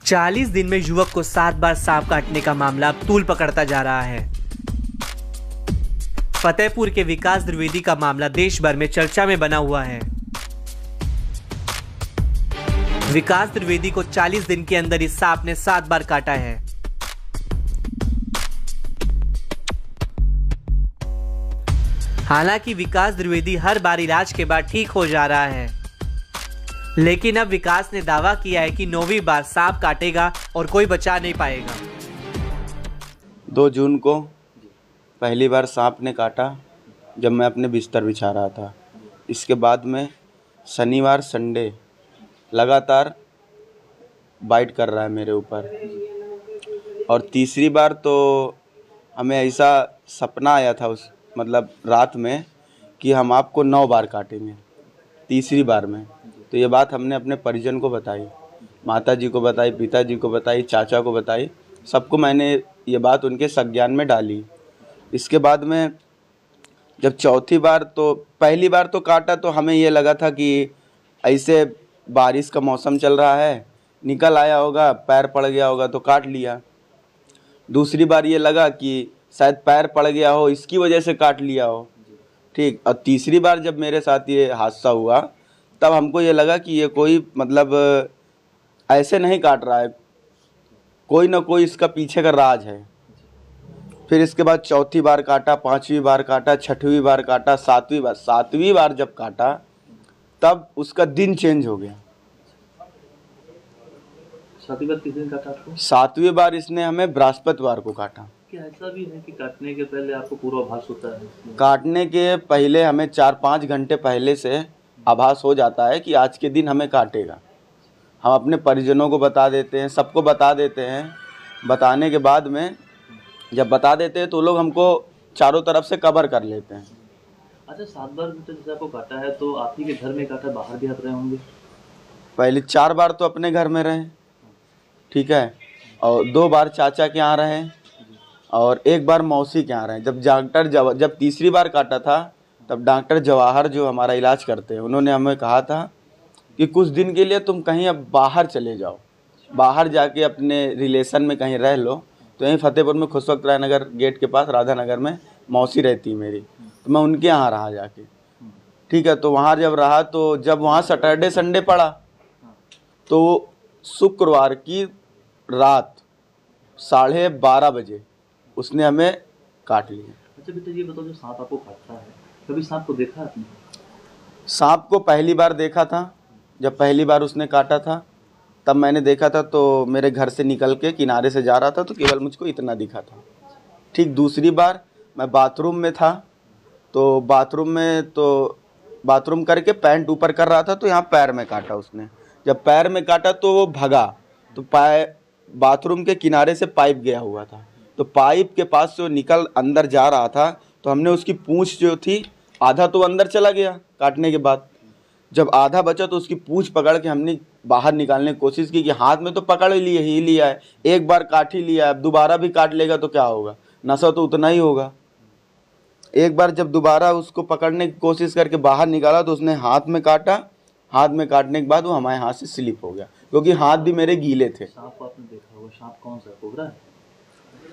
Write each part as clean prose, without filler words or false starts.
40 दिन में युवक को 7 बार सांप काटने का मामला अब तूल पकड़ता जा रहा है। फतेहपुर के विकास द्विवेदी का मामला देश भर में चर्चा में बना हुआ है। विकास द्विवेदी को 40 दिन के अंदर इस सांप ने 7 बार काटा है। हालांकि विकास द्विवेदी हर बार इलाज के बाद ठीक हो जा रहा है, लेकिन अब विकास ने दावा किया है कि 9वीं बार सांप काटेगा और कोई बचा नहीं पाएगा। 2 जून को पहली बार सांप ने काटा जब मैं अपने बिस्तर बिछा रहा था। इसके बाद में शनिवार संडे लगातार बाइट कर रहा है मेरे ऊपर। और तीसरी बार तो हमें ऐसा सपना आया था उस रात में कि हम आपको 9 बार काटेंगे। तीसरी बार में तो ये बात हमने अपने परिजन को बताई, माता जी को बताई, पिताजी को बताई, चाचा को बताई, सबको मैंने ये बात उनके संज्ञान में डाली। इसके बाद में जब चौथी बार, तो पहली बार तो काटा तो हमें ये लगा था कि ऐसे बारिश का मौसम चल रहा है, निकल आया होगा, पैर पड़ गया होगा तो काट लिया। दूसरी बार ये लगा कि शायद पैर पड़ गया हो, इसकी वजह से काट लिया हो, ठीक। और तीसरी बार जब मेरे साथ ये हादसा हुआ तब हमको ये लगा कि ये कोई ऐसे नहीं काट रहा है, कोई ना कोई इसका पीछे का राज है। फिर इसके बाद चौथी बार काटा, 5वीं बार काटा, 6वीं बार काटा, 7वीं बार जब काटा तब उसका दिन चेंज हो गया। 7वीं बार किस दिन काटा आपको? 7वीं बार इसने हमें बृहस्पतिवार को काटा। क्या ऐसा भी है कि काटने के पहले आपको पूर्वाभास होता है? काटने के पहले हमें 4-5 घंटे पहले से आभास हो जाता है कि आज के दिन हमें काटेगा। हम अपने परिजनों को बता देते हैं, सबको बता देते हैं। बताने के बाद में जब बता देते हैं तो लोग हमको चारों तरफ से कवर कर लेते हैं। अच्छा, 7 बार तो जैसे आपको काटा है तो आप ही के घर में काटा, बाहर भी आप रहे होंगे? पहले 4 बार तो अपने घर में रहे, ठीक है, और 2 बार चाचा के यहाँ रहे और 1 बार मौसी के यहाँ रहे। जब तीसरी बार काटा था तब डॉक्टर जवाहर जो हमारा इलाज करते हैं, उन्होंने हमें कहा था कि कुछ दिन के लिए तुम कहीं अब बाहर चले जाओ, बाहर जाके अपने रिलेशन में कहीं रह लो। तो यहीं फतेहपुर में खुशवक्त राय नगर गेट के पास राधा नगर में मौसी रहती मेरी, तो मैं उनके यहाँ रहा जाके, ठीक है। तो वहाँ जब रहा तो जब वहाँ सैटरडे संडे पड़ा तो शुक्रवार की रात 12:30 बजे उसने हमें काट लिया। अच्छा बेटा, ये बताओ, जो सांप आपको काटता है, कभी सांप को देखा आपने? सांप को पहली बार देखा था, जब पहली बार उसने काटा था तब मैंने देखा था। तो मेरे घर से निकल के किनारे से जा रहा था तो केवल मुझको इतना दिखा था, ठीक। दूसरी बार मैं बाथरूम में था, तो बाथरूम करके पैंट ऊपर कर रहा था तो यहाँ पैर में काटा उसने। जब पैर में काटा तो वो भगा, तो बाथरूम के किनारे से पाइप गया हुआ था, तो पाइप के पास से वो निकल अंदर जा रहा था तो हमने उसकी पूंछ जो थी, आधा तो अंदर चला गया काटने के बाद, जब आधा बचा तो उसकी पूंछ पकड़ के हमने बाहर निकालने की कोशिश की कि हाथ में तो पकड़ ही लिया है, 1 बार काट ही लिया है, अब दोबारा भी काट लेगा तो क्या होगा, नशा तो उतना ही होगा। एक बार जब दोबारा उसको पकड़ने की कोशिश करके बाहर निकाला तो उसने हाथ में काटा। हाथ में काटने के बाद वो हमारे हाथ से स्लिप हो गया, क्योंकि हाथ भी मेरे गीले थे। सांप आपने देखा होगा, सांप कौन सा, कोबरा है?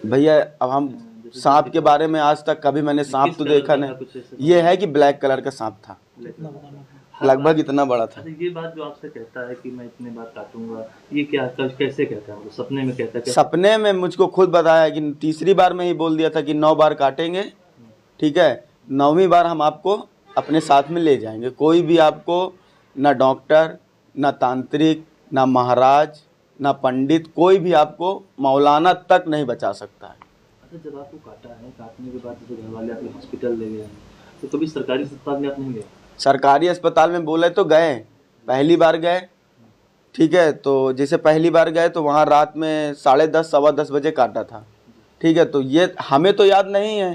भैया अब हम सांप के बारे में आज तक कभी मैंने सांप तो देखा नहीं, ये है कि ब्लैक कलर का सांप था, लगभग इतना बड़ा था। ये बात जो आपसे कहता है कि मैं इतने बार काटूंगा, ये क्या कैसे कहता है? सपने में कहता है? सपने में मुझको खुद बताया कि तीसरी बार में ही बोल दिया था कि 9 बार काटेंगे, ठीक है, 9वीं बार हम आपको अपने साथ में ले जाएंगे। कोई भी आपको, ना डॉक्टर, ना तांत्रिक, ना महाराज, ना पंडित, कोई भी आपको मौलाना तक नहीं बचा सकता है। अच्छा, जब आपको काटा है, काटने के बाद जैसे घर वाले आपके हॉस्पिटल ले गए हैं, तो कभी सरकारी अस्पताल में आप नहीं गए? सरकारी अस्पताल में बोले तो गए, पहली बार गए, ठीक है। तो जैसे पहली बार गए तो वहाँ रात में 10:30 सवा 10 बजे काटा था, ठीक है। तो ये हमें तो याद नहीं है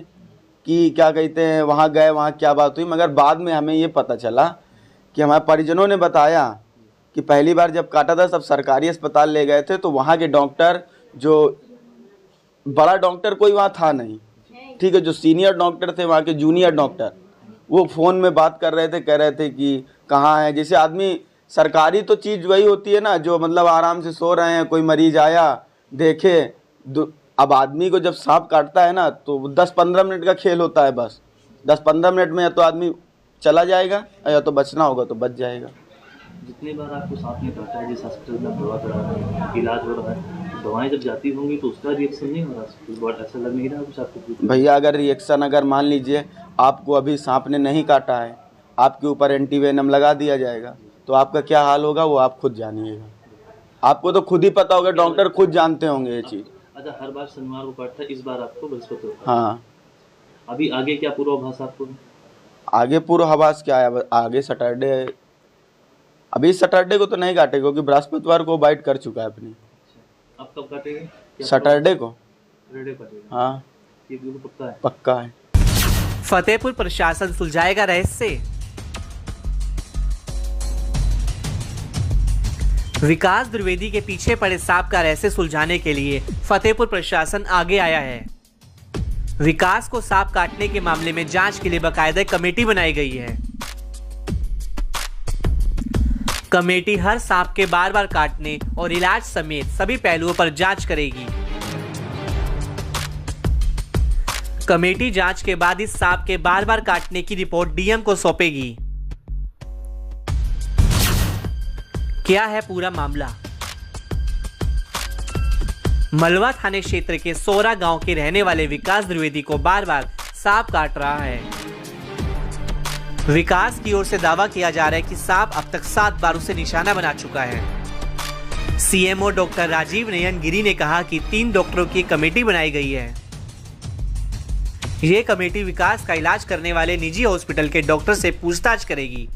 कि क्या कहते हैं वहाँ गए, वहाँ क्या बात हुई, मगर बाद में हमें ये पता चला कि हमारे परिजनों ने बताया कि पहली बार जब काटा था सब सरकारी अस्पताल ले गए थे, तो वहाँ के डॉक्टर, जो बड़ा डॉक्टर कोई वहाँ था नहीं, ठीक है, जो सीनियर डॉक्टर थे वहाँ के जूनियर डॉक्टर, वो फ़ोन में बात कर रहे थे, कह रहे थे कि कहाँ है। जैसे आदमी सरकारी तो चीज़ वही होती है ना, जो मतलब आराम से सो रहे हैं, कोई मरीज आया देखे। अब आदमी को जब सांप काटता है ना तो 10-15 मिनट का खेल होता है, बस 10-15 मिनट में या तो आदमी चला जाएगा या तो बचना होगा तो बच जाएगा। जितनी बार आपको सांप ने काटा है, जिस हॉस्पिटल में आप दवा करा रहे हैं, इलाज हो रहा है, दवाएं जब जाती होंगी तो उसका रिएक्शन नहीं हो रहा, बहुत ऐसा लग नहीं रहा कुछ आपको? भैया अगर रिएक्शन, अगर मान लीजिए आपको अभी सांप ने नहीं काटा है, आपके ऊपर एंटीवेनम लगा दिया जाएगा तो आपका क्या हाल होगा वो आप खुद जानिएगा। आपको तो खुद ही पता होगा, डॉक्टर खुद जानते होंगे ये चीज़। अच्छा, हर बार शनिवार को काटता है, इस बार आपको बृहस्पति? हाँ। अभी आगे क्या पूर्वाभास आपको? आगे पूर्वाभास क्या है, आगे सैटरडे, अभी सैटरडे को तो नहीं काटेगा क्योंकि बृहस्पतिवार को बाइट कर चुका है अपनी। अब कब काटेंगे? सैटरडे को। सैटरडे काटेगा? हाँ, ये बिल्कुल पक्का है? पक्का है। फतेहपुर प्रशासन सुलझाएगा रहस्य? विकास द्विवेदी के पीछे पड़े सांप का रहस्य सुलझाने के लिए फतेहपुर प्रशासन आगे आया है। विकास को सांप काटने के मामले में जांच के लिए बाकायदा कमेटी बनाई गई है। कमेटी हर सांप के बार बार काटने और इलाज समेत सभी पहलुओं पर जांच करेगी। कमेटी जांच के बाद इस सांप के बार बार काटने की रिपोर्ट डीएम को सौंपेगी। क्या है पूरा मामला? मलवा थाने क्षेत्र के सोरा गांव के रहने वाले विकास द्विवेदी को बार बार सांप काट रहा है। विकास की ओर से दावा किया जा रहा है कि सांप अब तक 7 बार उसे निशाना बना चुका है। सीएमओ डॉक्टर राजीव नयन गिरी ने कहा कि 3 डॉक्टरों की कमेटी बनाई गई है। यह कमेटी विकास का इलाज करने वाले निजी हॉस्पिटल के डॉक्टर से पूछताछ करेगी।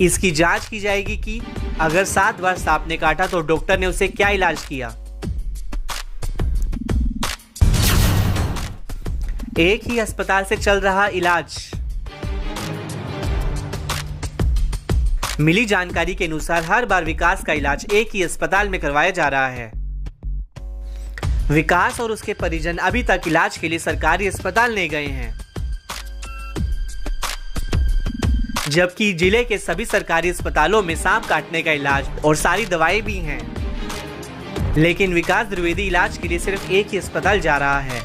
इसकी जांच की जाएगी कि अगर 7 बार सांप ने काटा तो डॉक्टर ने उसे क्या इलाज किया। एक ही अस्पताल से चल रहा इलाज। मिली जानकारी के अनुसार हर बार विकास का इलाज एक ही अस्पताल में करवाया जा रहा है। विकास और उसके परिजन अभी तक इलाज के लिए सरकारी अस्पताल नहीं गए हैं, जबकि जिले के सभी सरकारी अस्पतालों में सांप काटने का इलाज और सारी दवाएं भी हैं। लेकिन विकास द्विवेदी इलाज के लिए सिर्फ एक ही अस्पताल जा रहा है।